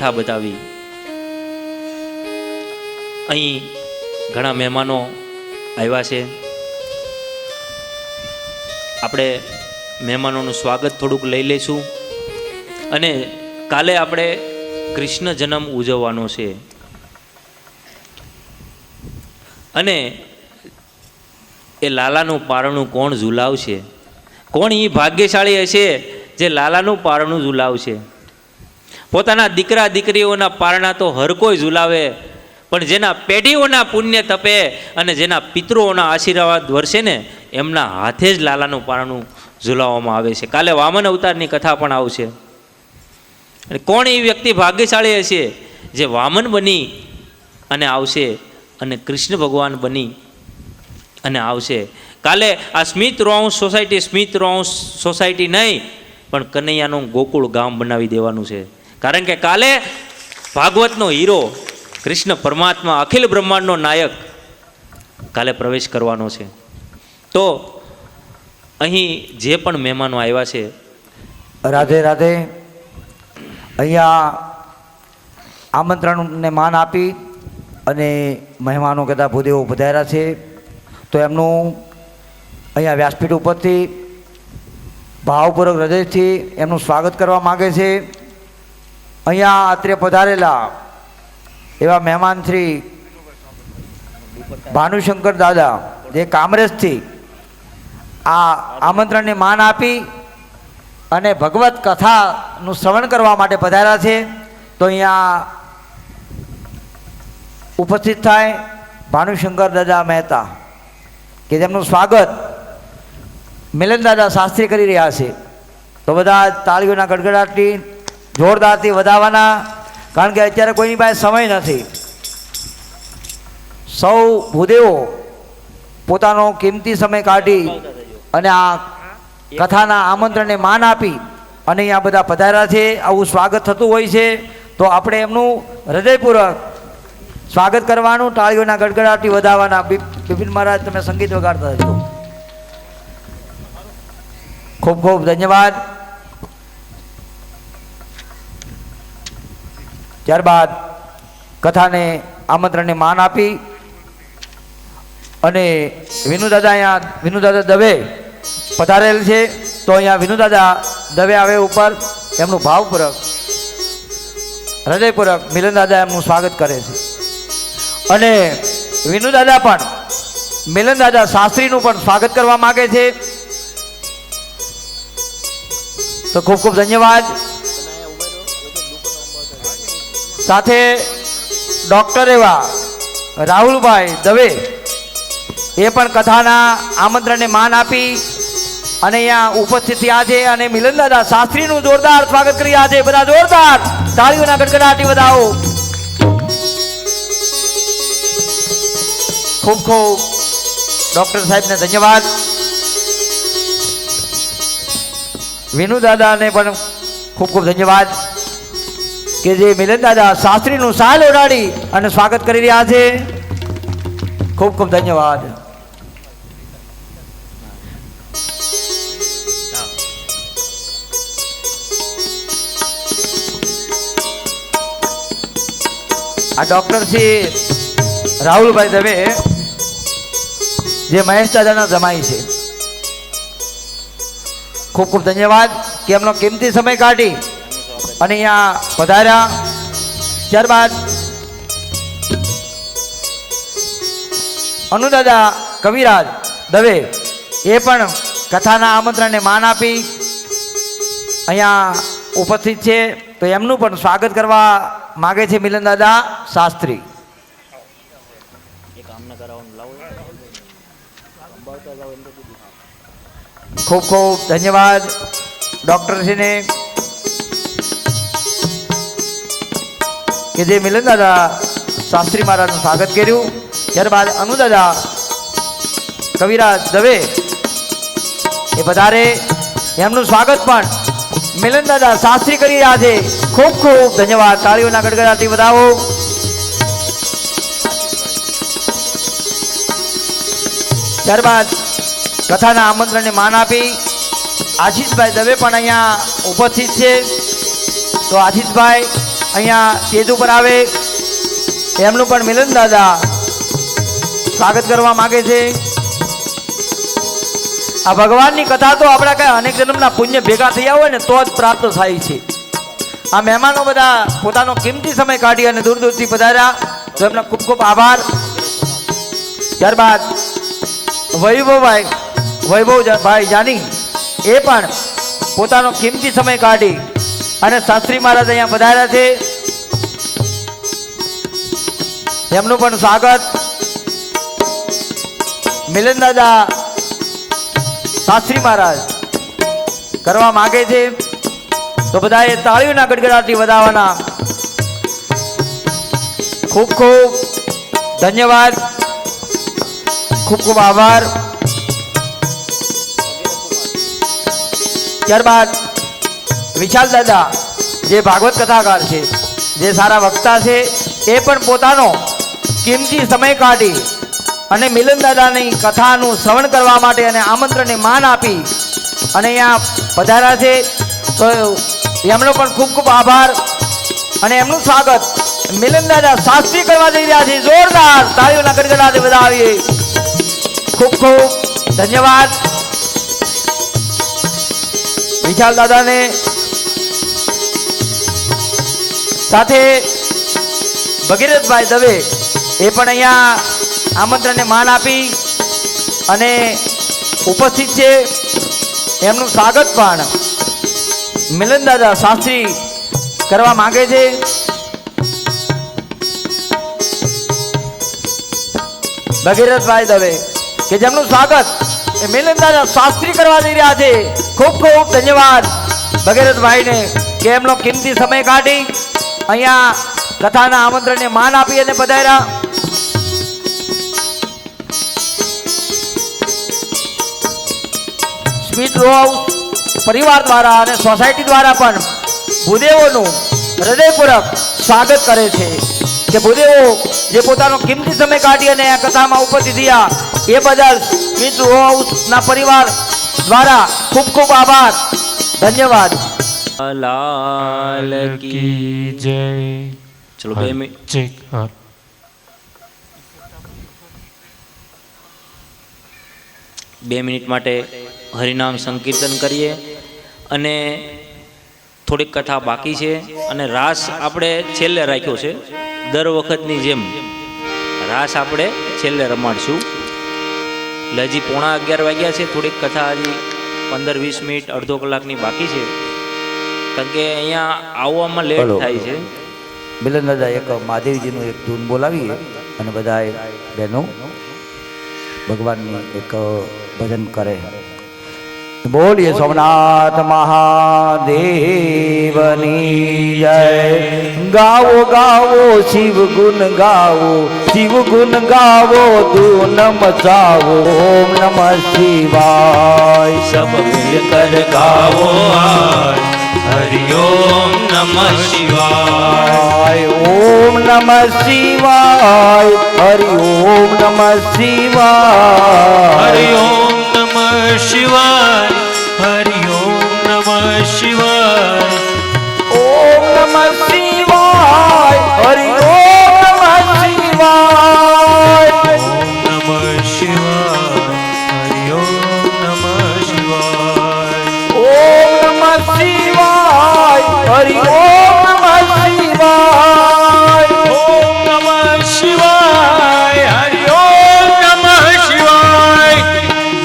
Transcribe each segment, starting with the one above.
કથા બતાવી. અહીં ઘણા મહેમાનો આવ્યા છે. આપણે મહેમાનોનું સ્વાગત થોડુંક લઈ લઈશું. અને કાલે આપણે કૃષ્ણ જન્મ ઉજવવાનો છે. અને એ લાલાનું પારણું કોણ ઝુલાવશે? કોણ એ ભાગ્યશાળી હશે જે લાલાનું પારણું ઝુલાવશે? પોતાના દીકરા દીકરીઓના પારણા તો હર કોઈ ઝુલાવે, પણ જેના પેઢીઓના પુણ્ય તપે અને જેના પિતૃઓના આશીર્વાદ વરસે ને એમના હાથે જ લાલાનું પારણું ઝુલાવવામાં આવે છે. કાલે વામન અવતારની કથા પણ આવશે. અને કોણ એ વ્યક્તિ ભાગ્યશાળી હશે જે વામન બની અને આવશે અને કૃષ્ણ ભગવાન બની અને આવશે. કાલે આ સ્મિત રોહાઉસ સોસાયટી નહીં પણ કનૈયાનું ગોકુળ ગામ બનાવી દેવાનું છે. કારણ કે કાલે ભાગવતનો હીરો કૃષ્ણ પરમાત્મા અખિલ બ્રહ્માંડનો નાયક કાલે પ્રવેશ કરવાનો છે. તો અહીં જે પણ મહેમાનો આવ્યા છે, રાધે રાધે. અહીંયા આમંત્રણને માન આપી અને મહેમાનો કદા ભૂદેવો પધાર્યા છે, તો એમનું અહીંયા વ્યાસપીઠ ઉપરથી ભાવપૂર્વક હૃદયથી એમનું સ્વાગત કરવા માગે છે. અહીંયા અત્રે પધારેલા એવા મહેમાન શ્રી ભાનુશંકર દાદા જે કામરેજથી આ આમંત્રણને માન આપી અને ભગવત કથાનું શ્રવણ કરવા માટે પધાર્યા છે, તો અહીંયા ઉપસ્થિત થાય ભાનુશંકર દાદા મહેતા કે જેમનું સ્વાગત મિલન દાદા શાસ્ત્રી કરી રહ્યા છે. તો બધા તાળીઓના ગડગડાટથી જોરદારથી વધાવવાના, કારણ કે અત્યારે કોઈની પાસે સમય નથી. સૌ ભૂદેવો પોતાનો કિંમતી સમય કાઢી અને આ કથાના આમંત્રણને માન આપી અને અહીંયા બધા પધાર્યા છે. આવું સ્વાગત થતું હોય છે, તો આપણે એમનું હૃદયપૂર્વક સ્વાગત કરવાનું, તાળીઓના ગડગડાટથી વધાવવાના. બિપિન મહારાજ, તમે સંગીત વગાડતા રહેજો. ખૂબ ખૂબ ધન્યવાદ. ત્યારબાદ કથાને આમંત્રણને માન આપી અને વિનુદાદા દવે પધારેલ છે, તો અહીંયા વિનુદાદા દવે આવે ઉપર, એમનું ભાવપૂર્વક હૃદયપૂર્વક મિલન દાદા એમનું સ્વાગત કરે છે. અને વિનુદાદા પણ મિલન દાદા શાસ્ત્રીનું પણ સ્વાગત કરવા માગે છે. તો ખૂબ ખૂબ ધન્યવાદ. સાથે ડૉક્ટર એવા રાહુલભાઈ દવે એ પણ કથાના આમંત્રણને માન આપી અને અહીંયા ઉપસ્થિત થયા છે અને મિલન દાદા શાસ્ત્રીનું જોરદાર સ્વાગત કરી રહ્યા છે. બધા જોરદાર તાળીઓના ગડગડાટી વધાવો. ખૂબ ખૂબ ડૉક્ટર સાહેબને ધન્યવાદ. વિનુ દાદાને પણ ખૂબ ખૂબ ધન્યવાદ કે જે મિલન દાદા શાસ્ત્રીનું સાલ ઓઢાડી અને સ્વાગત કરી રહ્યા છે. ખૂબ ખૂબ ધન્યવાદ. આ ડૉક્ટર શ્રી રાહુલભાઈ દવે જે મહેશ દાદાના જમાઈ છે, ખૂબ ખૂબ ધન્યવાદ કે એમનો કિંમતી સમય કાઢી અને અહીંયા પધાર્યા. ત્યારબાદ અનુદાદા કવિરાજ દવે એ પણ કથાના આમંત્રણને માન આપી અહીંયા ઉપસ્થિત છે, તો એમનું પણ સ્વાગત કરવા માગે છે મિલન દાદા શાસ્ત્રી. ખૂબ ખૂબ ધન્યવાદ ડૉક્ટરશ્રીને કે જે મિલન દાદા શાસ્ત્રી મહારાજનું સ્વાગત કર્યું. ત્યારબાદ અનુદાદા કવિરાજ દવે એ પધારે, એમનું સ્વાગત પણ મિલન દાદા શાસ્ત્રી કરી રહ્યા છે. ખૂબ ખૂબ ધન્યવાદ. તાળીઓના ગડગડાટી વધાવો. ત્યારબાદ કથાના આમંત્રણને માન આપી આશીષભાઈ દવે પણ અહીંયા ઉપસ્થિત છે, તો આશીષભાઈ અહીંયા સ્ટેજ ઉપર આવે એમનું પણ મિલન દાદા સ્વાગત કરવા માંગે છે. આ ભગવાનની કથા તો આપણા કઈ અનેક જન્મના પુણ્ય ભેગા થયા હોય ને તો જ પ્રાપ્ત થાય છે. આ મહેમાનો બધા પોતાનો કિંમતી સમય કાઢી અને દૂર દૂરથી પધાર્યા તો એમનો ખૂબ ખૂબ આભાર. ત્યારબાદ વૈભવભાઈ જાની એ પણ પોતાનો કિંમતી સમય કાઢી અને શાસ્ત્રી મહારાજ અહીંયા પધાર્યા છે. એમનું પણ સ્વાગત મિલન દાદા શાસ્ત્રી મહારાજ કરવા માંગે છે. તો બધાએ તાળીઓના ગડગડાટથી વધાવવાના. ખૂબ ખૂબ ધન્યવાદ, ખૂબ ખૂબ આભાર. ત્યારબાદ વિશાલ દાદા જે ભાગવત કથાકાર છે, જે સારા વક્તા છે, એ પણ પોતાનો કિંમતી સમય કાઢી અને મિલન દાદાની કથાનું શ્રવણ કરવા માટે અને આમંત્રણને માન આપી અને અહીંયા પધાર્યા છે. તો એમનો પણ ખૂબ ખૂબ આભાર અને એમનું સ્વાગત મિલન દાદા શાસ્ત્રી કરવા જઈ રહ્યા છે. જોરદાર તાળીઓના ગડગડાટથી વધાવીએ. ખૂબ ખૂબ ધન્યવાદ વિશાલ દાદાને. સાથે ભગીરથભાઈ દવે એ પણ અહીંયા આમંત્રણને માન આપી અને ઉપસ્થિત છે. એમનું સ્વાગત પણ મિલન દાદા શાસ્ત્રી કરવા માંગે છે. ભગીરથભાઈ દવે કે જેમનું સ્વાગત એ મિલન દાદા શાસ્ત્રી કરવા જઈ રહ્યા છે. ખૂબ ખૂબ ધન્યવાદ ભગીરથભાઈને કે એમનો કિંમતી સમય કાઢી અહીંયા કથાના આમંત્રણને માન આપી અને પધાર્યા. સ્વીટ રો હાઉસ પરિવાર દ્વારા અને સોસાયટી દ્વારા પણ ભૂદેવોનું હૃદયપૂર્વક સ્વાગત કરે છે કે ભૂદેવો જે પોતાનો કિંમતી સમય કાઢી અને આ કથામાં ઉપસ્થિત થયા એ બદલ સ્વીટ રો હાઉસના પરિવાર દ્વારા ખૂબ ખૂબ આભાર, ધન્યવાદ. લાલ કી જય. ચલો 2 મિનિટ. ચેક. હા. 2 મિનિટ માટે હરિનામ સંકીર્તન કરીએ અને થોડીક કથા બાકી છે અને રાસ આપણે છેલ્લે રાખ્યો છે. દર વખતની જેમ રાસ આપણે છેલ્લે રમાડશું. એટલે હજી 11:15 વાગ્યા છે. થોડીક કથા હજી 15-20 મિનિટ અડધો કલાકની બાકી છે કારણ કે અહીંયા આવવામાં લેટ થાય છે. મિલન દાદા એક મહાદેવજીનું એક ધૂન બોલાવીએ અને બધા બહેનો ભગવાનની એક ભજન કરે. બોલીએ સોમનાથ મહાદેવની જય. ગાવો ગાવો શિવ ગુણ ગાવો, શિવ ગુણ ગાવો ધૂન મચાવો. ઓમ નમઃ શિવાય. सब मिलकर गाओ आज हरिओम नमः शिवाय. ઓમ નમઃ શિવાય. હરિ ઓમ નમઃ શિવાય. हरिओम नमः शिवाय. हरिओम नमः शिवाय. ઓમ નમઃ શિવાય. હરિ ઓમ નમઃ શિવાય. ओम नमः शिवाय. हरिओम नमः शिवाय. ઓમ નમઃ શિવાય. હરિ ઓમ નમઃ શિવાય. ओम नमः शिवाय. हरिओम नमः शिवाय.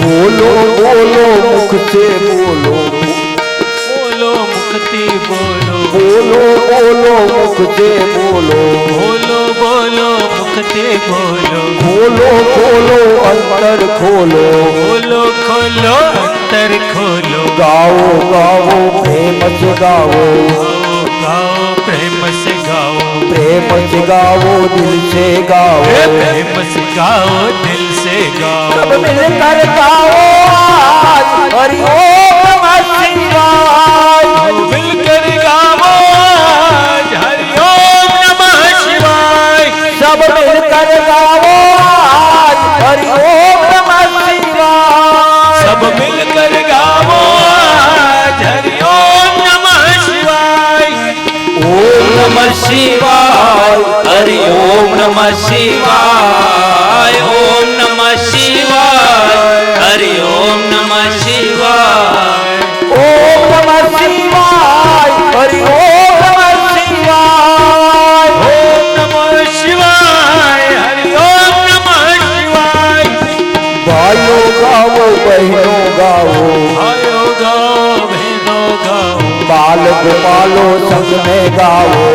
બોલો બોલો મુખ से બોલો, बोलो मुक्ति बोलो. બોલો બોલો મુખ से બોલો. बोलो बोलो मुक्ति बोलो. ખોલો ખોલો અંતર ખોલો. बोलो खोलो अंतर खोलो. ગાઓ ગાઓ પ્રેમ से ગાઓ, गाओ गाओ प्रेम से गाओ. प्रेम से गाओ दिल से गाओ. प्रेम से गाओ दिल से गाओ. सब मिलकर गाओ आज हरि ओम नमः शिवाय. मिलकर गाओ आज हरिओम नमः शिवाय. सब मिलकर गाओ आज हरि ओम नमः शिवाय. सब मिलकर गाओ आज हरिओम नमः शिवाय. ओम नमः શિવાય હરિ ઓમ નમઃ શિવાય ઓમ નમઃ શિવાય હરિ ઓમ નમઃ શિવાય ઓમ નમઃ શિવાય હરિ ઓમ નમઃ શિવાય ઓમ નમઃ શિવાય હરિ ઓમ નમઃ શિવાય ભાઈઓ ગાવો બહેનો ગાવો ભાઈઓ ગાઓ બહેનો ગાઓ બાલ ગોપાલો સંગ में ગાવો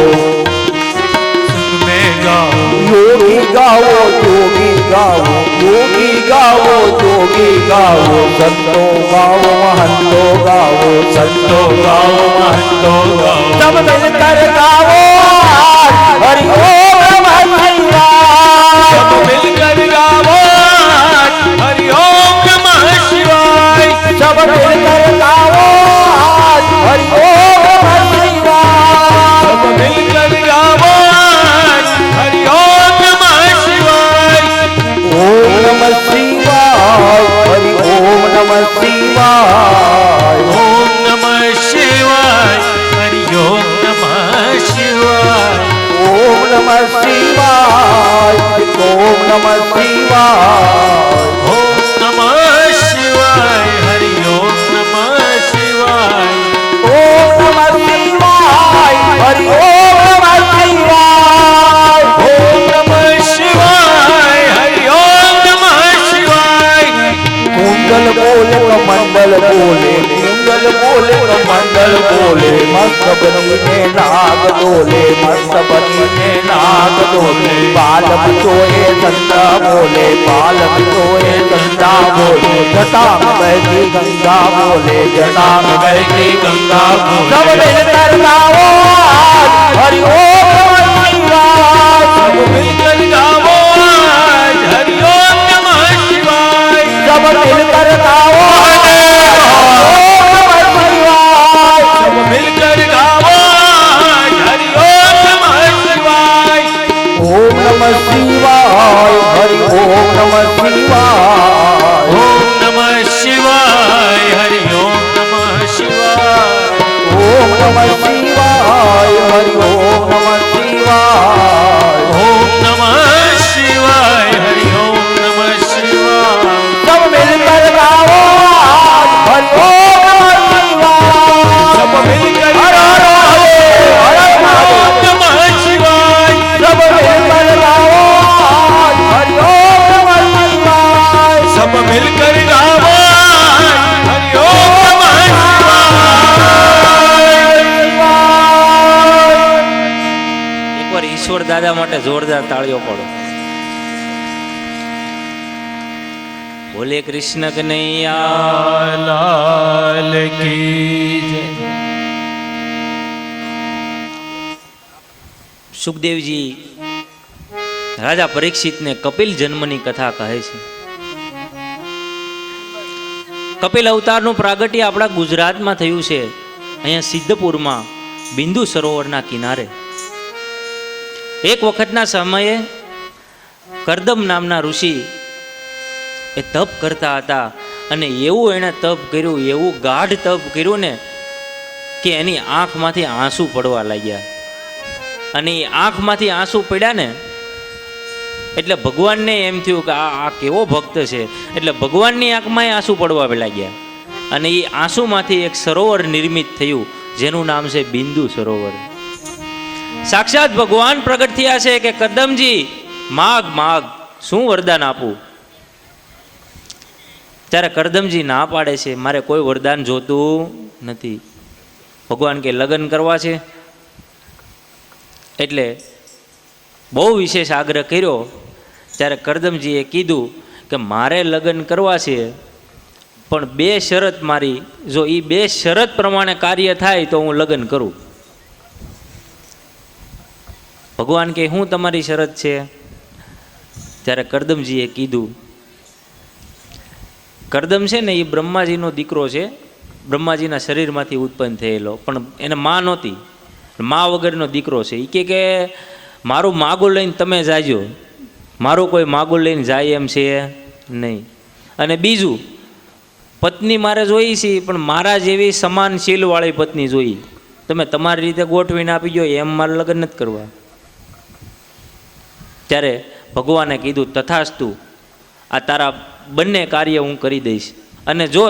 સંગ में गाओ યોગી ગાવો યોગી ગાવો યોગી ગાવો યોગી ગાવો સંતો ગાવો મહંતો ગાવો સંતો गाओ महंतो गाओ सब मिलकर गावो हरि ओम नमः शिवाय सब मिलकर गाओ हरि ओम नमः शिवाय सब मिलकर गावो हरि ओम नमः शिवाय सब मिलकर गाओ हरि ओम नमः शिवाय ओम नमः शिवाय हरि ओम नमः शिवाय ओम नमः शिवाय हरि ओम नमः शिवाय ओम नमः शिवाय ओम नमः शिवाय ओम नमः शिवाय हरि ओम नमः शिवाय ओम नमः शिवाय हरि ओम नमः शिवाय ओम नमः शिवाय हरि ओम नमः शिवाय कुंडल बोले कमंडल बोले कुंडल बोले कमंडल बोले मस्त बनी ने नाग डोले मस्त बनी ने नाग डोले बाल बिचोए संता बोले बाल बिचोए संता बोले जटा में बहती गंगा बोले जटा में बहती गंगा बोले सब मिलकर गाओ हरि ओम नमः शिवाय सब मिलकर गाओ हरि ओम नमः शिवाय सब मिलकर गाओ सब मिलकर गाओ हरि ओम नमः शिवाय ओम नमः शिवाय हरि ओम नमः शिवाय ओम नमः शिवाय हरि ओम नमः शिवाय ओम नमः शिवाय हरि ओम नमः शिवाय ओम नमः शिवाय हरि ओम नमः शिवाय सब मिलकर गाओ हरि ओम नमः शिवाय सब मिलकर हर हर महादेव हर हर ओम महादेव नमः शिवाय सब मिलकर गाओ हरि ओम नमः शिवाय सब मिलकर गाओ हरि ओम नमः એકવાર ઈશ્વર દાદા માટે જોરદાર તાળીઓ પાડો. બોલે કૃષ્ણ કનૈયા. लाल की जय સુખદેવજી રાજા પરીક્ષિતને કપિલ જન્મની કથા કહે છે. કપિલ અવતારનું પ્રાગટ્ય આપણા ગુજરાતમાં થયું છે, અહીંયા સિદ્ધપુરમાં બિંદુ સરોવરના કિનારે. એક વખતના સમયે કરદમ નામના ઋષિ એ તપ કરતા હતા અને એવું એણે તપ કર્યું, એવું ગાઢ તપ કર્યું ને કે એની આંખમાંથી આંસુ પડવા લાગ્યા. અને એ આંખમાંથી આંસુ પડ્યા ને એટલે ભગવાનને એમ થયું કે આ કેવો ભક્ત છે, એટલે ભગવાનની આંખમાં આંસુ પડવા લાગ્યા. અને એ આંસુમાંથી એક સરોવર નિર્મિત થયું જેનું નામ છે બિંદુ સરોવર. સાક્ષાત ભગવાન પ્રગટ થયા છે કે કદમજી માગ માગ, શું વરદાન આપું? ત્યારે કરદમજી ના પાડે છે, મારે કોઈ વરદાન જોતું નથી. ભગવાન કે લગ્ન કરવા છે, એટલે બહુ વિશેષ આગ્રહ કર્યો. ત્યારે કરદમજીએ કીધું કે મારે લગ્ન કરવા છે, પણ બે શરત મારી, જો એ બે શરત પ્રમાણે કાર્ય થાય તો હું લગ્ન કરું. ભગવાન કે શું તમારી શરત છે? ત્યારે કરદમજીએ કીધું, કરદમ છે ને એ બ્રહ્માજીનો દીકરો છે, બ્રહ્માજીના શરીરમાંથી ઉત્પન્ન થયેલો, પણ એને માં નહોતી, માં વગરનો દીકરો છે. એ કે મારું માગું લઈને તમે જાજો, મારું કોઈ માગું લઈને જાય એમ છે નહીં. અને બીજું, પત્ની મારે જોઈ છે પણ મારા જેવી સમાન શીલવાળી પત્ની જોઈ, તમે તમારી રીતે ગોઠવીને આપી ગયો એમ મારે લગ્ન નથી કરવા. ત્યારે ભગવાને કીધું તથાસ્તુ, આ તારા બંને કાર્ય હું કરી દઈશ. અને જો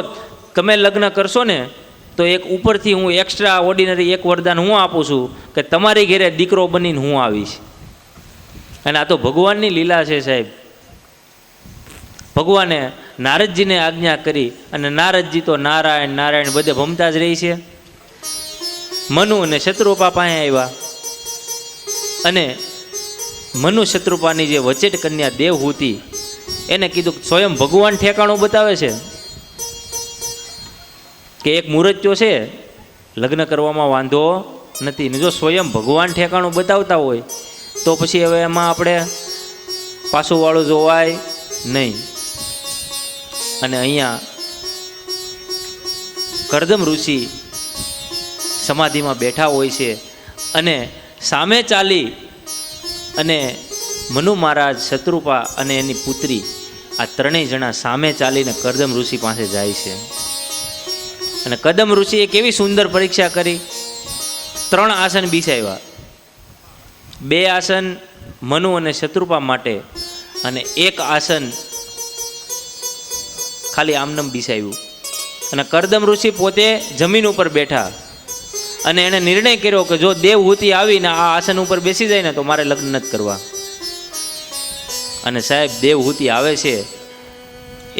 તમે લગ્ન કરશો ને તો એક ઉપરથી હું એક્સ્ટ્રા ઓર્ડિનરી એક વરદાન હું આપું છું કે તમારી ઘરે દીકરો બનીને હું આવીશ. અને આ તો ભગવાનની લીલા છે સાહેબ. ભગવાને નારદજીને આજ્ઞા કરી અને નારદજી તો નારાયણ નારાયણ બધે ભમતા જ રહી છે. મનુ અને શત્રુપા પાસે આવ્યા અને મનુ શત્રુપાની જે વચેટ કન્યા દેવહૂતિ એને કીધું સ્વયં ભગવાન ઠેકાણું બતાવે છે કે એક મૂર્ત્યો છે લગ્ન કરવામાં વાંધો નથી. ને જો સ્વયં ભગવાન ઠેકાણું બતાવતા હોય તો પછી હવે એમાં આપણે પાછું વાળું જોવાય નહીં. અને અહીંયા કરદમ ઋષિ સમાધિમાં બેઠા હોય છે અને સામે ચાલી અને મનુ મહારાજ, શત્રુપા અને એની પુત્રી આ ત્રણેય જણા સામે ચાલીને કરદમ ઋષિ પાસે જાય છે. અને કદમ ઋષિએ કેવી સુંદર પરીક્ષા કરી. 3 આસન બિછાવ્યા. 2 આસન મનુ અને શત્રુપા માટે અને 1 આસન ખાલી આમનમ બિછાવ્યું. અને કરદમ ઋષિ પોતે જમીન ઉપર બેઠા અને એણે નિર્ણય કર્યો કે જો દેવહૂતિ આવીને આ આસન ઉપર બેસી જાય ને તો મારે લગ્ન નથી કરવા. અને સાહેબ દેવહૂતિ આવે છે.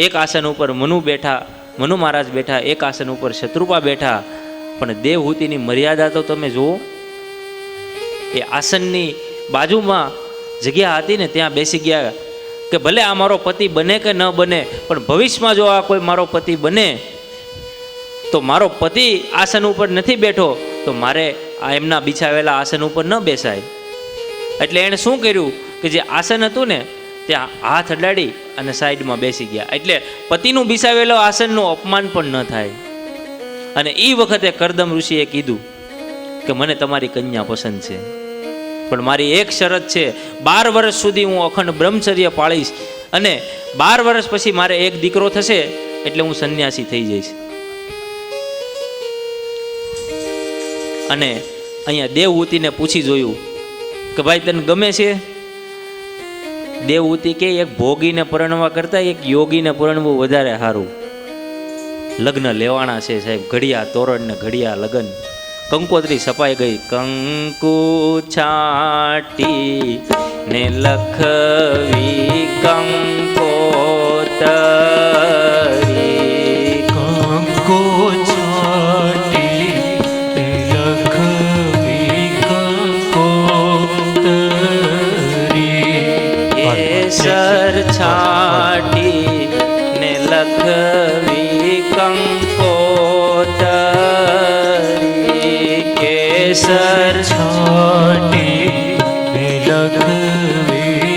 1 આસન ઉપર મનુ બેઠા, મનુ મહારાજ બેઠા, 1 આસન ઉપર શત્રુપા બેઠા. પણ દેવહૂતિની મર્યાદા તો તમે જુઓ. એ આસનની બાજુમાં જગ્યા હતી ને ત્યાં બેસી ગયા કે ભલે આ મારો પતિ બને કે ન બને, પણ ભવિષ્યમાં જો આ કોઈ મારો પતિ બને તો મારો પતિ આસન ઉપર નથી બેઠો તો મારે આ એમના બિછાવેલા આસન ઉપર ન બેસાય. એટલે એણે શું કર્યું કે જે આસન હતું ને ત્યાં હાથ અડાડી અને સાઈડમાં બેસી ગયા. એટલે પતિનું બિછાવેલો આસનનું અપમાન પણ ન થાય. અને એ વખતે કરદમ ઋષિએ કીધું કે મને તમારી કન્યા પસંદ છે, પણ મારી એક શરત છે, 12 વર્ષ સુધી હું અખંડ બ્રહ્મચર્ય પાળીશ અને 12 વર્ષ પછી મારે એક દીકરો થશે એટલે હું સંન્યાસી થઈ જઈશ. અને અહીંયા દેવહૂતિને પૂછી જોયું કે ભાઈ તને ગમે છે? દેવહૂતિ કે એક ભોગીને પરણવા કરતા એક યોગીને પરણવું વધારે સારું. લગ્ન લેવાના છે સાહેબ, ઘડિયા તોરણ ને ઘડિયા લગ્ન. કંકોત્રી છપાઈ ગઈ. કંકુ છાટી ને લખવી કંકોતરી, કંકો છાટી ને લખવી કંકોતરી, કેસર છાટી ને લખવી કંકોતરી, કેસર છાટી ને લખવી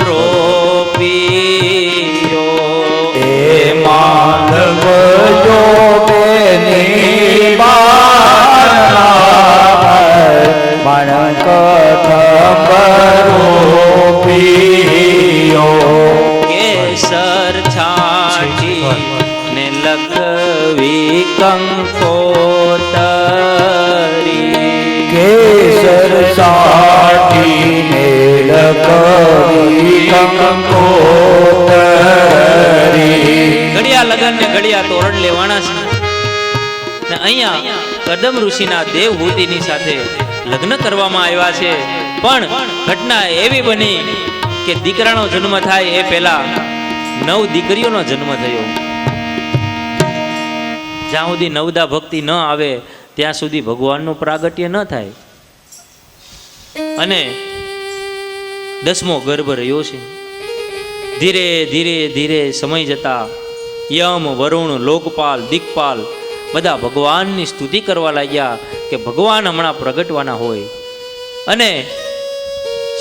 રોપિયો એ માધવ જો બેની બાણા કેસર છાટી ને લખવી કંકોતરી, કેસર સાટીને લખવી કંકોતરી. ઘડિયા લગન ને ઘડિયા તોરણ લેવાના છે ને અહીંયા કદમ ઋષિના દેવહૂતિની સાથે લગ્ન કરવામાં આવ્યા છે. પણ ઘટના એવી બની કે દીકરાનો જન્મ થાય એ પહેલા 9 દીકરીઓનો જન્મ થયો. જ્યાં સુધી નવદા ભક્તિ ન આવે ત્યાં સુધી ભગવાનનું પ્રાગટ્ય ન થાય. અને 10મો ગર્ભ રહ્યો છે. ધીરે ધીરે ધીરે સમય જતા યમ, વરુણ, લોકપાલ, દિક્પાલ બધા ભગવાનની સ્તુતિ કરવા લાગ્યા કે ભગવાન હમણાં પ્રગટવાના હોય. અને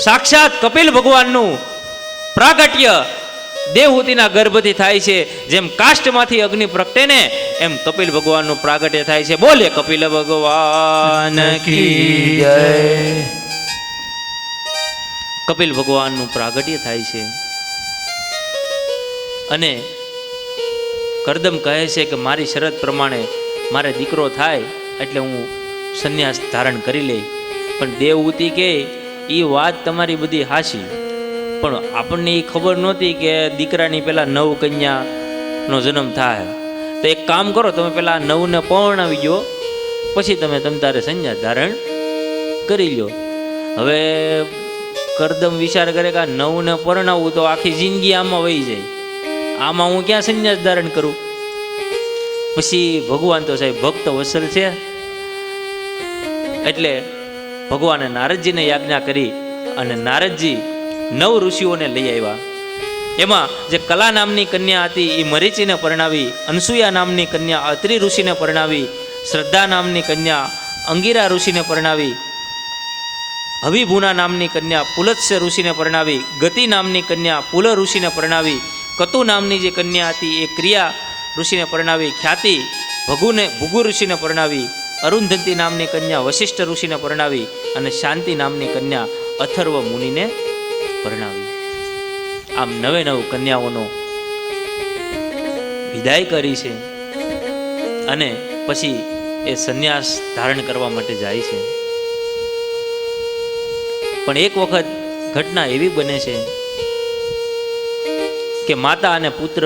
સાક્ષાત કપિલ ભગવાનનું પ્રાગટ્ય દેવહૂતિના ગર્ભથી થાય છે. જેમ કાષ્ટમાંથી અગ્નિ પ્રગટે ને એમ કપિલ ભગવાનનું પ્રાગટ્ય થાય છે. બોલે કપિલ ભગવાન કી જય. કપિલ ભગવાનનું પ્રાગટ્ય થાય છે. અને કરદમ કહે છે કે મારી શરત પ્રમાણે મારે દીકરો થાય એટલે હું સંન્યાસ ધારણ કરી લઈ. પણ દેવહૂતિ કે એ વાત તમારી બધી હાચી, પણ આપણને એ ખબર નહોતી કે દીકરાની પહેલાં 9 કન્યાનો જન્મ થાય. તો એક કામ કરો, તમે પહેલાં 9ને પરણાવી ગયો, પછી તમે તારે સંન્યાસ ધારણ કરી લો. હવે કરદમ વિચાર કરે કે 9ને પરણાવવું તો આખી જિંદગી આમાં વહી જાય, આમાં હું ક્યાં સંન્યાસ ધારણ કરું. પછી ભગવાન તો સાહેબ ભક્ત વત્સલ છે, એટલે ભગવાને નારદજીને યાજ્ઞા કરી અને નારદજી 9 ઋષિઓને લઈ આવ્યા. એમાં જે કલા નામની કન્યા હતી એ મરીચીને પરણાવી, અનસુયા નામની કન્યા અત્રિ ઋષિને પરણાવી, શ્રદ્ધા નામની કન્યા અંગિરા ઋષિને પરણાવી, હવિભૂના નામની કન્યા પુલત્સ્ય ઋષિને પરણાવી, ગતિ નામની કન્યા પુલ ઋષિને પરણાવી, કતુ નામની જે કન્યા હતી એ ક્રિયા ઋષિને પરણાવી, ખ્યાતિ ભૃગુ ઋષિને પરણાવી, અરુંધતી નામની કન્યા વશિષ્ઠ ઋષિને પરણાવી અને શાંતિ નામની કન્યા અથર્વ મુનિને પરણાવી. આમ 9 કન્યાઓનો વિદાય કરી છે અને પછી એ સંન્યાસ ધારણ કરવા માટે જાય છે. પણ એક વખત ઘટના એવી બને છે કે માતા અને પુત્ર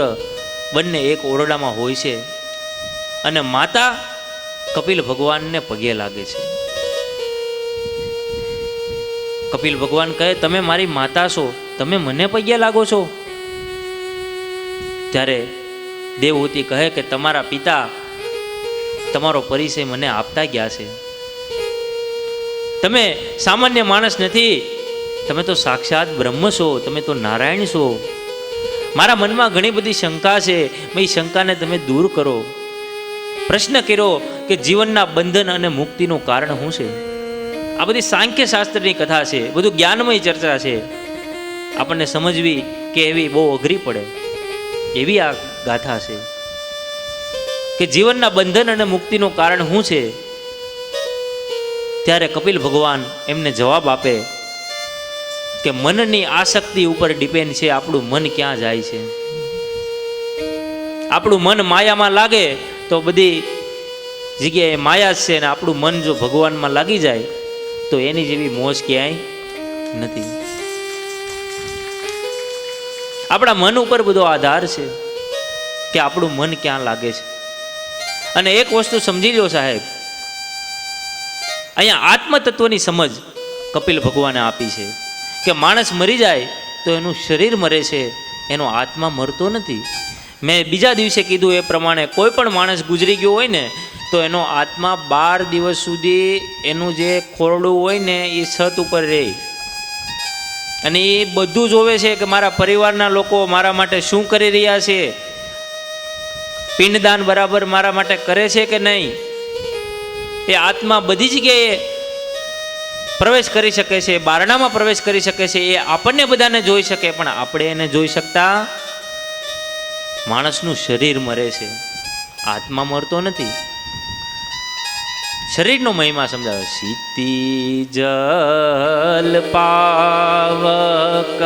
બંને એક ઓરડામાં હોય છે અને માતા કપિલ ભગવાનને પગે લાગે છે. કપિલ ભગવાન કહે, તમે મારી માતા છો, તમે મને પગે લાગો છો? ત્યારે દેવહૂતિ કહે કે તમારા પિતા તમારો પરિચય મને આપતા ગયા છે. તમે સામાન્ય માણસ નથી, તમે તો સાક્ષાત બ્રહ્મ છો, તમે તો નારાયણ છો. મારા મનમાં ઘણી બધી શંકા છે, એ શંકાને તમે દૂર કરો. પ્રશ્ન કર્યો કે જીવનના બંધન અને મુક્તિનું કારણ શું છે? આ બધી સાંખ્ય શાસ્ત્રની કથા છે, બધું જ્ઞાનમય ચર્ચા છે. આપણને સમજવી કે એવી બહુ અઘરી પડે એવી આ ગાથા છે કે જીવનના બંધન અને મુક્તિનું કારણ શું છે. ત્યારે કપિલ ભગવાન એમને જવાબ આપે કે મનની આસક્તિ ઉપર ડિપેન્ડ છે આપણું મન ક્યાં જાય છે. આપણું મન માયામાં લાગે તો બધી જગ્યાએ માયા જ છે, ને આપણું મન જો ભગવાનમાં લાગી જાય તો એની જેવી મોજ ક્યાંય નથી. આપણા મન ઉપર બધો આધાર છે કે આપણું મન ક્યાં લાગે છે. અને એક વસ્તુ સમજી લો સાહેબ, અહીંયા આત્મતત્વની સમજ કપિલ ભગવાને આપી છે કે માણસ મરી જાય તો એનું શરીર મરે છે, એનો આત્મા મરતો નથી. મેં બીજા દિવસે કીધું એ પ્રમાણે કોઈ પણ માણસ ગુજરી ગયો હોય ને તો એનો આત્મા 12 દિવસ સુધી એનું જે ખોરડું હોય ને એ છત ઉપર રહે અને એ બધું જોવે છે કે મારા પરિવારના લોકો મારા માટે શું કરી રહ્યા છે, પિંડદાન બરાબર મારા માટે કરે છે કે નહીં. એ આત્મા બધી જગ્યાએ પ્રવેશ કરી શકે છે, બારણામાં પ્રવેશ કરી શકે છે, એ આપણને બધાને જોઈ શકે, પણ આપણે એને જોઈ શકતા. માણસનું શરીર મરે છે, આત્મા મરતો નથી. શરીરનો મહિમા સમજાવે. સીતી જલ પાવક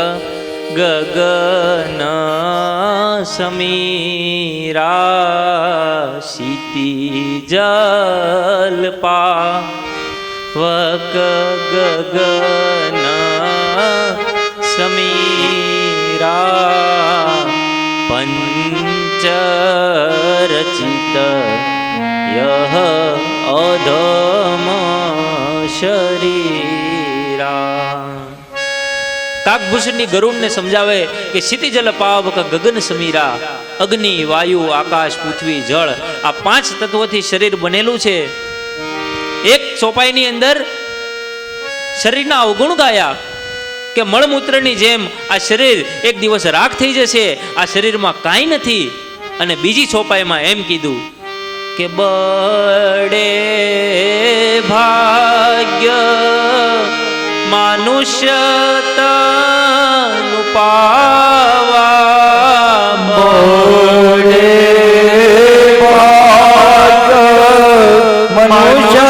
ગગન સમીરા, સીતી જલ પાવક ગગન સમીરા, પંચ રચિત યહ અધમ શરીરા. કાકભૂષણની ગરુડને સમજાવે કે ક્ષિતિજલ પાવક ગગન સમીરા, અગ્નિ વાયુ આકાશ પૃથ્વી જળ આ 5 તત્વોથી શરીર બનેલું છે. એક ચોપાઈની અંદર શરીરના અવગુણ ગાયા કે મળમૂત્રની જેમ આ શરીર એક દિવસ રાખ થઈ જશે, આ શરીરમાં કાંઈ નથી. અને બીજી ચોપાઈમાં એમ કીધું કે બડે ભાગ્ય માનુષ્ય તન પાવા, બડે ભાગ્ય મનુષ્ય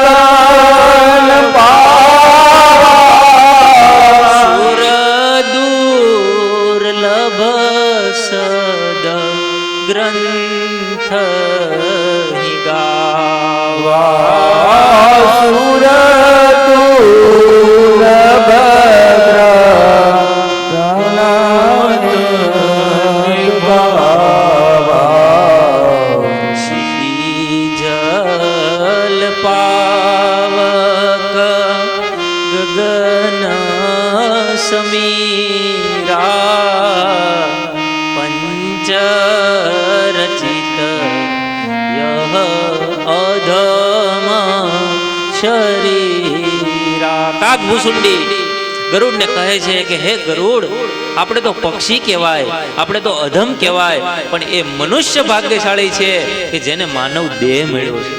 તન પાવા, સુર દુર્લભ સદ ગ્રંથ હિગા. ગગન સમીરા પંચ રચિત યહ અધમ શરીરા. કાગ ભૂસુંડી ગરુડને કહે છે કે હે ગરુડ, આપણે તો પક્ષી કહેવાય, આપણે તો અધમ કહેવાય, પણ એ મનુષ્ય ભાગ્યશાળી છે કે જેને માનવ દેહ મળ્યો છે.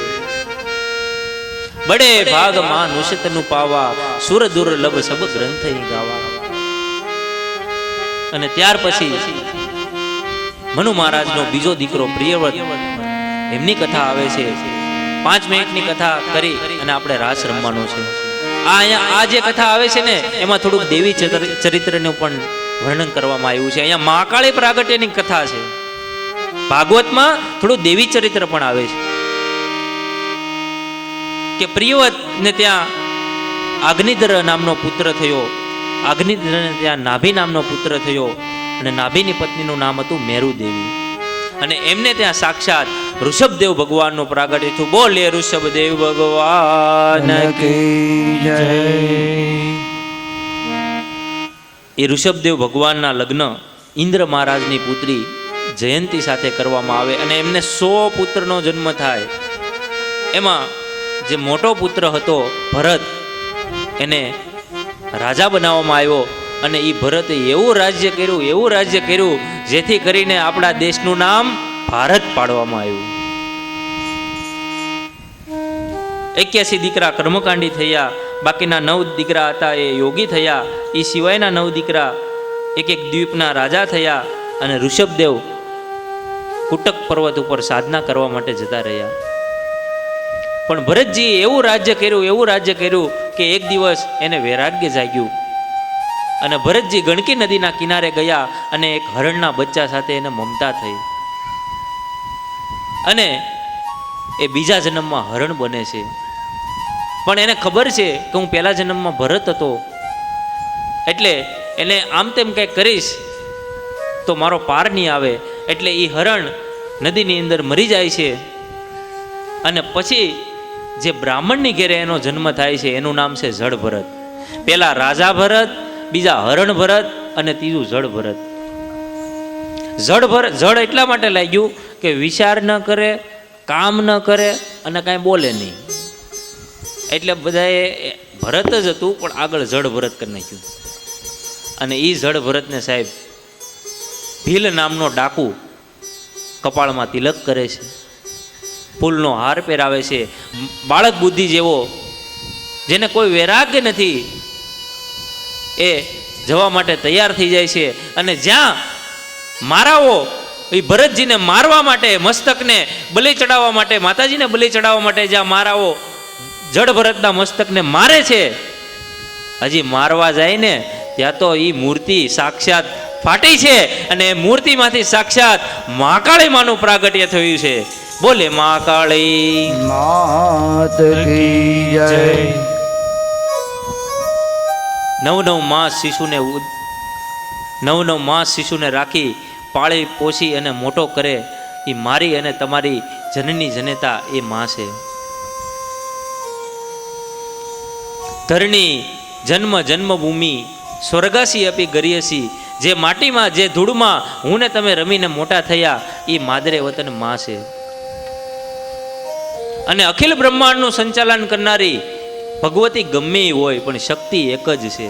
બડે ભાગ માં નુશતનું પાવા, સુર દુર્લભ સબ ગ્રંથ ગાવા. અને ત્યાર પછી મનુ મહારાજનો બીજો દીકરો પ્રિયવ્રત, એમની કથા આવે છે. 5 મિનિટની કથા કરી અને આપણે રાસ રમવાનો છે. આ જે કથા આવે છે ને, એમાં થોડુંક દેવી ચરિત્રનું પણ વર્ણન કરવામાં આવ્યું છે. અહીંયા મહાકાળી પ્રાગટ્યની કથા છે. ભાગવતમાં થોડું દેવી ચરિત્ર પણ આવે છે કે પ્રિયવ્રત ને ત્યાં અગ્નિધર નામનો પુત્ર થયો. અગ્નિધરને ત્યાં નાભી નામનો પુત્ર થયો અને નાભીની પત્નીનું નામ હતું મેરુદેવી. અને એમને ત્યાં સાક્ષાત ઋષભદેવ ભગવાનનું પ્રાગટ્ય થયું. બોલે ઋષભદેવ ભગવાન કી જય. એ ઋષભદેવ ભગવાનના લગ્ન ઇન્દ્ર મહારાજની પુત્રી જયંતી સાથે કરવામાં આવે અને એમને 100 પુત્રનો જન્મ થાય. એમાં જે મોટો પુત્ર હતો ભરત, એને રાજા બનાવવામાં આવ્યો અને એ ભરતે એવું રાજ્ય કર્યું જેથી કરીને આપણા દેશનું નામ ભારત પાડવામાં આવ્યું. 81 દીકરા કર્મકાંડી થયા, બાકીના 9 દીકરા હતા એ યોગી થયા. એ સિવાયના 9 દીકરા એક દ્વીપના રાજા થયા અને ઋષભદેવ કુટક પર્વત ઉપર સાધના કરવા માટે જતા રહ્યા. પણ ભરતજી એવું રાજ્ય કર્યું કે એક દિવસ એને વૈરાગ્ય જાગ્યું અને ભરતજી ગણકી નદીના કિનારે ગયા અને એક હરણના બચ્ચા સાથે એને મમતા થઈ અને એ બીજા જન્મમાં હરણ બને છે. પણ એને ખબર છે કે હું પહેલા જન્મમાં ભરત હતો, એટલે એને આમ તેમ કંઈક કરીશ તો મારો પાર નહીં આવે. એટલે એ હરણ નદીની અંદર મરી જાય છે અને પછી જે બ્રાહ્મણની ઘેરે એનો જન્મ થાય છે એનું નામ છે જડ ભરત. પેલા રાજા ભરત, બીજા હરણ ભરત અને ત્રીજું જડ ભરત. જડ એટલા માટે લાગ્યું કે વિચાર ન કરે, કામ ન કરે અને કાંઈ બોલે નહીં. એટલે બધાએ ભરત જ હતું પણ આગળ જડ ભરત કરી નાખ્યું. અને એ જડ ભરતને સાહેબ ભીલ નામનો ડાકુ કપાળમાં તિલક કરે છે, ફૂલનો હાર પહેરાવે છે, બાળક બુદ્ધિ જેવો જેને કોઈ વૈરાગ્ય નથી એ જવા માટે તૈયાર થઈ જાય છે. અને જ્યાં મારાઓ એ ભરતજીને મારવા માટે, મસ્તકને બલિ ચડાવવા માટે, માતાજીને બલિ ચડાવવા માટે જ્યાં મારાઓ જડ ભરતના મસ્તકને મારે છે, હજી મારવા જાય ને ત્યાં તો એ મૂર્તિ સાક્ષાત ફાટી છે અને મૂર્તિમાંથી સાક્ષાત મહાકાળી માનું પ્રાગટ્ય થયું છે. બોલે મહાકાળી માત કી જય. 9 માસ શિશુને રાખી પાળી પોષી અને મોટો કરે એ મારી અને તમારી જનની જનેતા એ માં છે. ધરણી જન્મભૂમિ સ્વર્ગાસી અપી ગરિયસી, જે માટીમાં જે ધૂળમાં હું ને તમે રમીને મોટા થયા એ માદરે વતન માં છે. અને અખિલ બ્રહ્માંડનું સંચાલન કરનારી ભગવતી ગમે હોય પણ શક્તિ એક જ છે.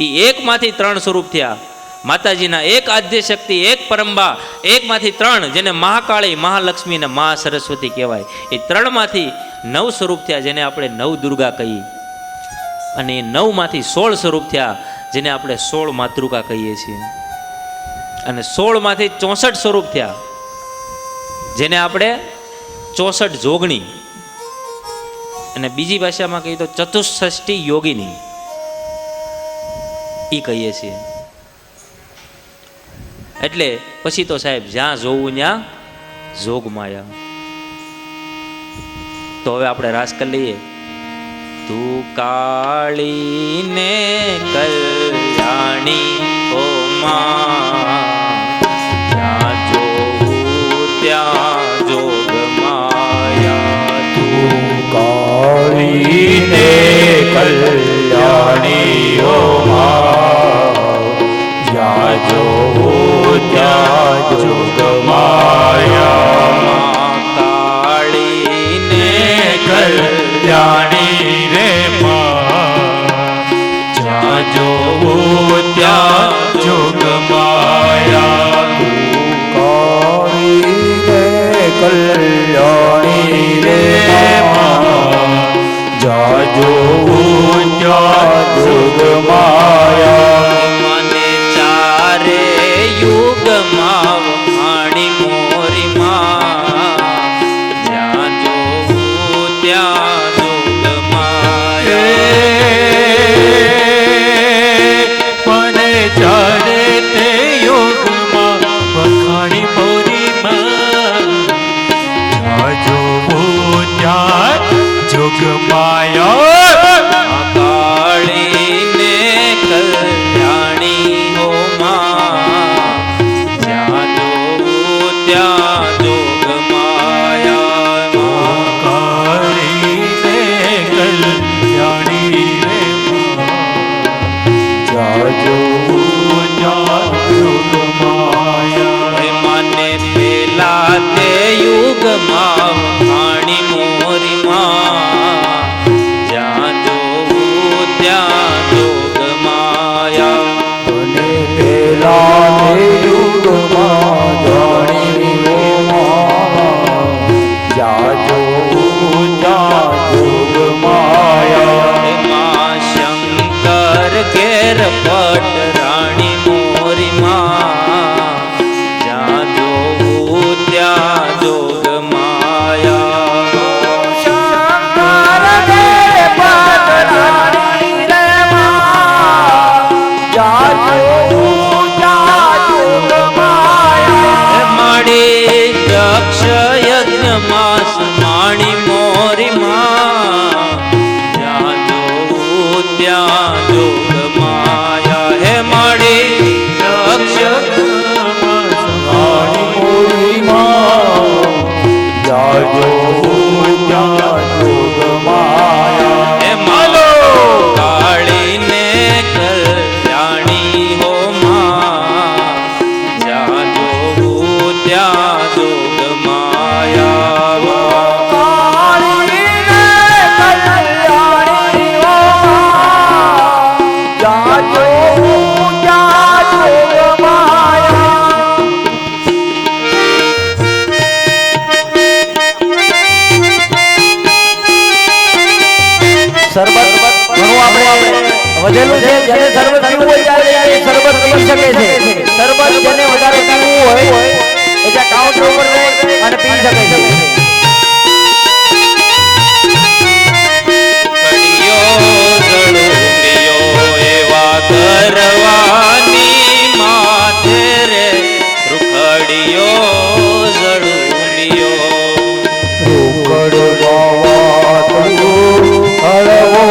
એ એકમાંથી 3 સ્વરૂપ થયા. માતાજીના એક આદ્ય શક્તિ, એક પરંબા, એકમાંથી 3 જેને મહાકાળી, મહાલક્ષ્મી અને મહા સરસ્વતી કહેવાય. એ 3માંથી 9 સ્વરૂપ થયા જેને આપણે 9 દુર્ગા કહીએ. અને એ 9માંથી 16 સ્વરૂપ થયા જેને આપણે 16 માતૃકા કહીએ છીએ. અને 16માંથી 64 સ્વરૂપ થયા જેને આપણે 64 જોગણી, અને બીજી ભાષામાં કહીએ તો ચતુષ્ષષ્ઠી યોગીની એ કહીએ છીએ. એટલે પછી તો સાહેબ જ્યાં જોવું ત્યાં જોગ માયા. તો હવે આપણે રાસ કરી લઈએ. તું કાળી ને કલ્યાણી ઓ માં, જ્યાં જોવું ત્યાં જોગ માયા. કાળી ને કલ્યાણી ત્યાં જોગ માયા હે માડી રક્ષક હે માલો કાળીને કલ્યાણી હો માં જ્યાં જોવું ત્યાં જોગ માયા શરબત ઘણું આપણે વધેલું છે જેને શરબત પીવું હોય ત્યારે એ શરબત પી શકે છે શરબત જેને વધારે પીવું હોય એ ત્યાં કાઉન્ટર ઉપર રહી અને પી શકે છે કડિયો જળુંબિયો એવા કરવાની માથે રે રૂખડિયો જળુંબિયો રૂખડ બાવા તો હળવો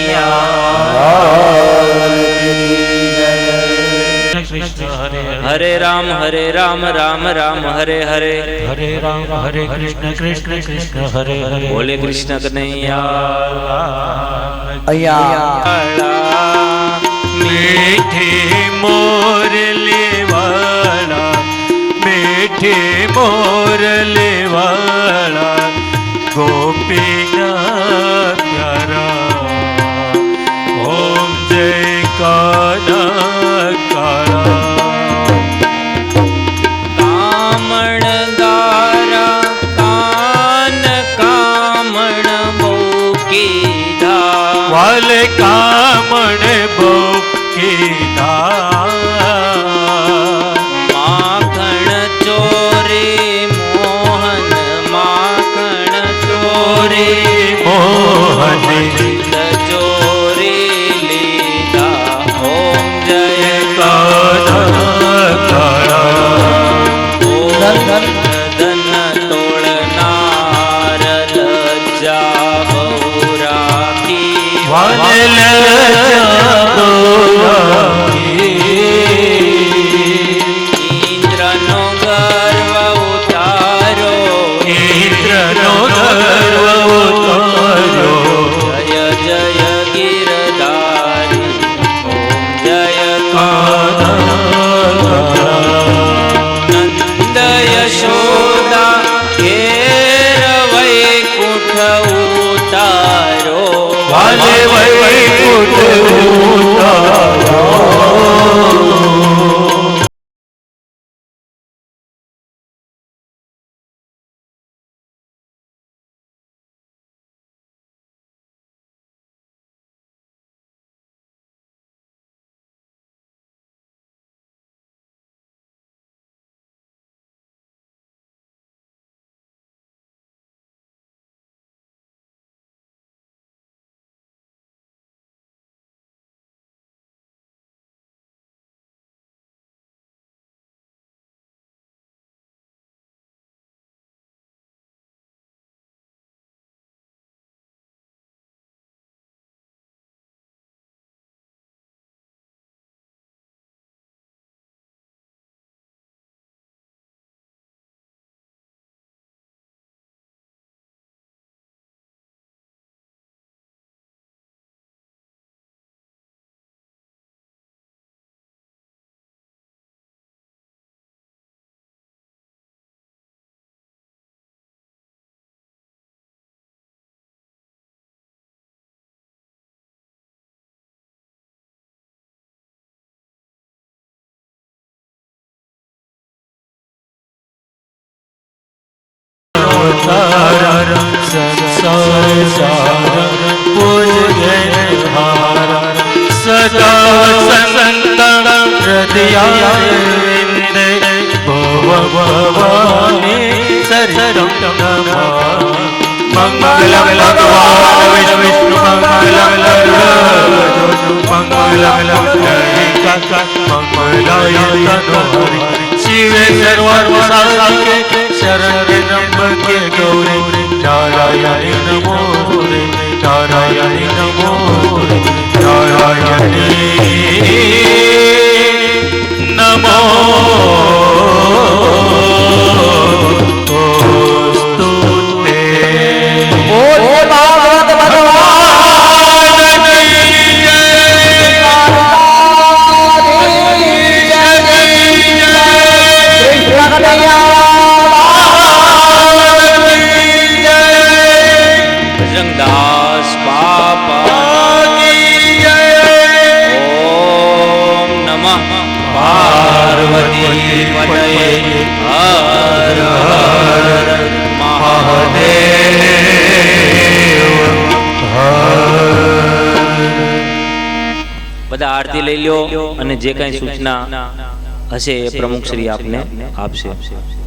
કનૈયા કૃષ્ણ હરે હરે રામ રામ રામ હરે હરે હરે રામ હરે કૃષ્ણ કૃષ્ણ કૃષ્ણ હરે હરે બોલે કૃષ્ણ કનૈયા અહીંયા મીઠી મોરલી વાળા મીઠી મોરલી વાળા ગોપીના પ્યારા ઓમ જય કાના કાળા કામણ ગારા કાન કામણ બહુ કીધા વાલે કામણ બહુ કીધા માખણ ચોરે મોહન માખણ ચોરે મોહન ચોરી લીધા ઓમ જય કાના કાળા ઓમ ધન તોડનાર લજ્જા બહુ રાખી ઇન્દ્રનો ગર્વ ઉતારો જય જય ગિરધારી ઓમ જય નંદ યશોદા ઘેર વૈકુંઠ ઉતારો સદા સંતણ હૃદયારવિંદે ભવ ભવાની સરિતં મંગલમ ભગવાન વિષ્ણુ મંગલમ શિવે સર્વસાકે શરણે નમ્રકે ગૌરી નારાયણી નમો રે નારાયણી નમો રે નારાયણી નમો સ્તુતે બોલે ભાગવત ભગવાન બજરંગદાસ બાપા ઓમ નમઃ પાર્વતી પતયે હર હર મહાદેવ બધા આરતી લઈ લ્યો અને જે કઈ સૂચના હશે એ પ્રમુખ શ્રી આપને આપશે.